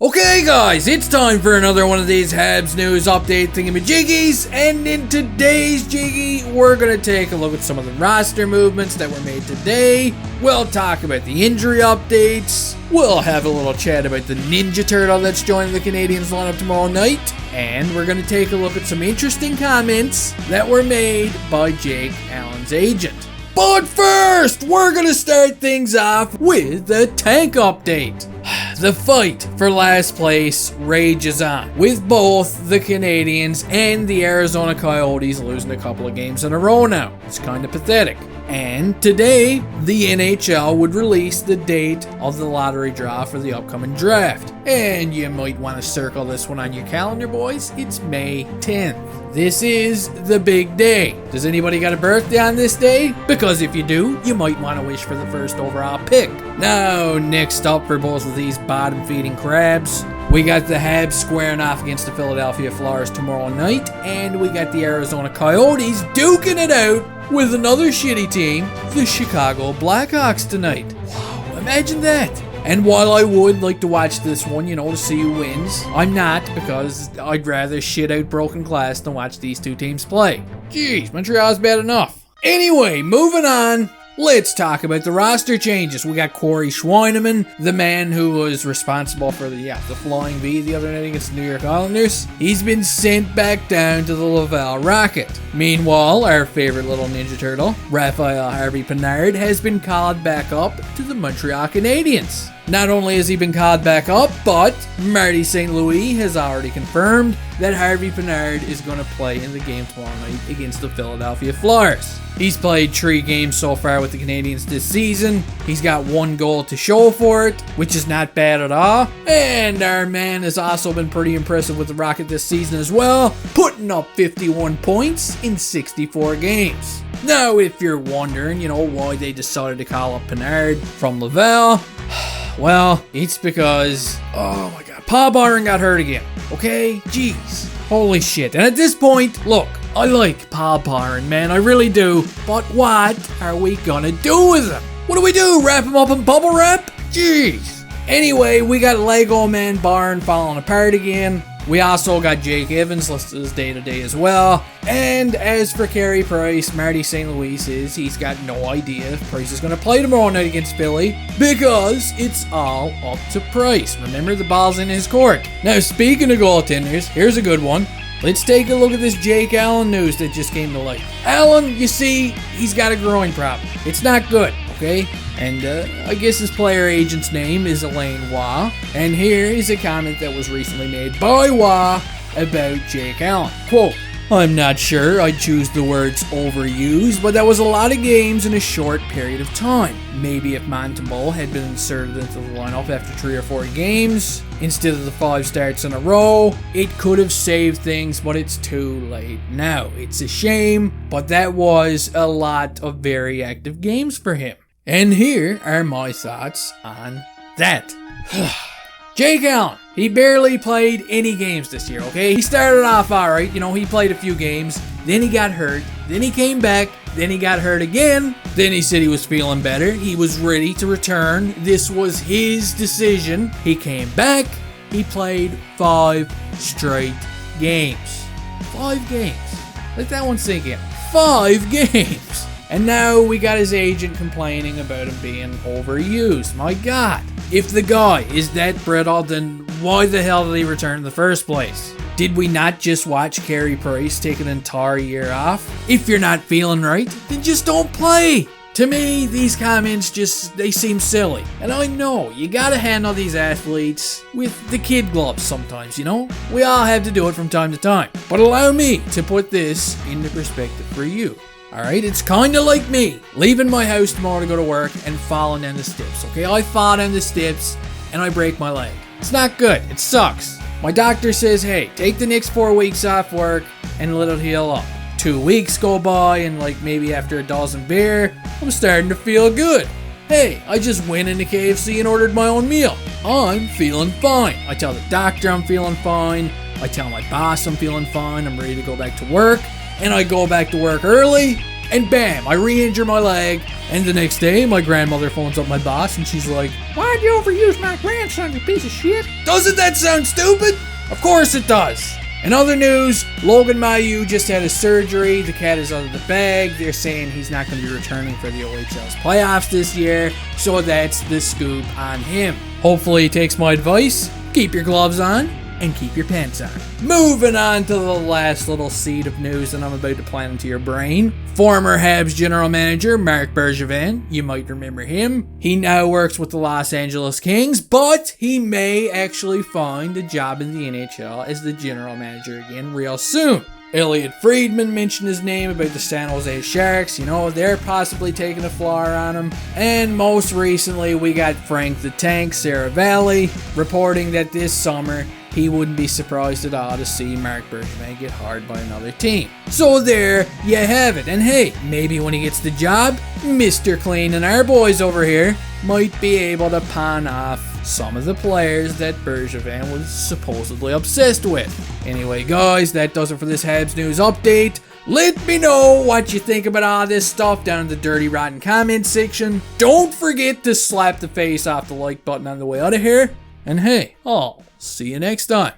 Okay guys, it's time for another one of these Habs News Update thingamajiggies, and in today's jiggy, we're going to take a look at some of the roster movements that were made today. We'll talk about the injury updates, we'll have a little chat about the Ninja Turtle that's joining the Canadiens lineup tomorrow night, and we're going to take a look at some interesting comments that were made by Jake Allen's agent. But first, we're going to start things off with the tank update. The fight for last place rages on, with both the Canadiens and the Arizona Coyotes losing a couple of games in a row now. It's kind of pathetic. And today, the NHL would release the date of the lottery draw for the upcoming draft. And you might want to circle this one on your calendar, boys. It's May 10th. This is the big day. Does anybody got a birthday on this day? Because if you do, you might want to wish for the first overall pick. Now, next up for both of these bottom-feeding crabs, we got the Habs squaring off against the Philadelphia Flyers tomorrow night, and we got the Arizona Coyotes duking it out with another shitty team, the Chicago Blackhawks tonight. Wow, imagine that. And while I would like to watch this one, to see who wins, I'm not, because I'd rather shit out broken glass than watch these two teams play. Jeez, Montreal's bad enough. Anyway, moving on. Let's talk about the roster changes. We got Corey Schweineman, the man who was responsible for the Flying V the other night against the New York Islanders. He's been sent back down to the Laval Rocket. Meanwhile, our favorite little Ninja Turtle, Harvey Bernard, has been called back up to the Montreal Canadiens. Not only has he been called back up, but Marty St. Louis has already confirmed that Harvey Bernard is going to play in the game tomorrow night against the Philadelphia Flyers. He's played 3 games so far with the Canadiens this season. He's got 1 goal to show for it, which is not bad at all. And our man has also been pretty impressive with the Rocket this season as well, putting up 51 points in 64 games. Now, if you're wondering, why they decided to call up Bernard from Laval, well, it's because, oh my god, Paul Byron got hurt again, okay? Jeez. Holy shit. And at this point, look, I like Paul Byron, man, I really do. But what are we gonna do with him? What do? Wrap him up in bubble wrap? Jeez. Anyway, we got Lego Man Byron falling apart again. We also got Jake Evans listed as day-to-day as well. And as for Carey Price, Marty St. Louis says he's got no idea if Price is going to play tomorrow night against Philly because it's all up to Price. Remember, the ball's in his court. Now, speaking of goaltenders, here's a good one. Let's take a look at this Jake Allen news that just came to light. Allen, you see, he's got a groin problem. It's not good, okay? And I guess his player agent's name is Elaine Waugh. And here is a comment that was recently made by Waugh about Jake Allen. Quote, "I'm not sure I'd choose the words overused, but that was a lot of games in a short period of time. Maybe if Montembeault had been inserted into the lineup after 3 or 4 games, instead of the 5 starts in a row, it could have saved things, but it's too late now. It's a shame, but that was a lot of very active games for him." And here are my thoughts on that. Jake Allen, he barely played any games this year, okay? He started off alright, he played a few games, then he got hurt, then he came back, then he got hurt again, then he said he was feeling better, he was ready to return, this was his decision, he came back, he played 5 straight games. 5 games. Let that one sink in. 5 games. And now we got his agent complaining about him being overused. My god. If the guy is that brittle, then why the hell did he return in the first place? Did we not just watch Carey Price take an entire year off? If you're not feeling right, then just don't play. To me, these comments they seem silly. And I know, you gotta handle these athletes with the kid gloves sometimes, We all have to do it from time to time. But allow me to put this into perspective for you. Alright, it's kinda like me leaving my house tomorrow to go to work and falling down the steps, okay? I fall down the steps and I break my leg. It's not good. It sucks. My doctor says, hey, take the next 4 weeks off work and let it heal up. 2 weeks go by and maybe after a dozen beer, I'm starting to feel good. Hey, I just went into KFC and ordered my own meal. I'm feeling fine. I tell the doctor I'm feeling fine. I tell my boss I'm feeling fine. I'm ready to go back to work. And I go back to work early, and bam, I re-injure my leg. And the next day, my grandmother phones up my boss and she's like, "Why'd you overuse my grandson, you piece of shit?" Doesn't that sound stupid? Of course it does. In other news, Logan Mailloux just had his surgery. The cat is out of the bag. They're saying he's not going to be returning for the OHL's playoffs this year, so that's the scoop on him. Hopefully he takes my advice. Keep your gloves on and keep your pants on. Moving on to the last little seed of news that I'm about to plant into your brain. Former Habs general manager Marc Bergevin, you might remember him. He now works with the Los Angeles Kings, but he may actually find a job in the NHL as the general manager again real soon. Elliot Friedman mentioned his name about the San Jose Sharks. You know, they're possibly taking a flyer on him. And most recently, we got Frank the Tank Saravalli reporting that this summer, he wouldn't be surprised at all to see Marc Bergevin get hired by another team. So there you have it. And hey, maybe when he gets the job, Mr. Clean and our boys over here might be able to pawn off some of the players that Bergevin was supposedly obsessed with. Anyway, guys, that does it for this Habs News Update. Let me know what you think about all this stuff down in the dirty rotten comment section. Don't forget to slap the face off the like button on the way out of here. And hey, I'll see you next time.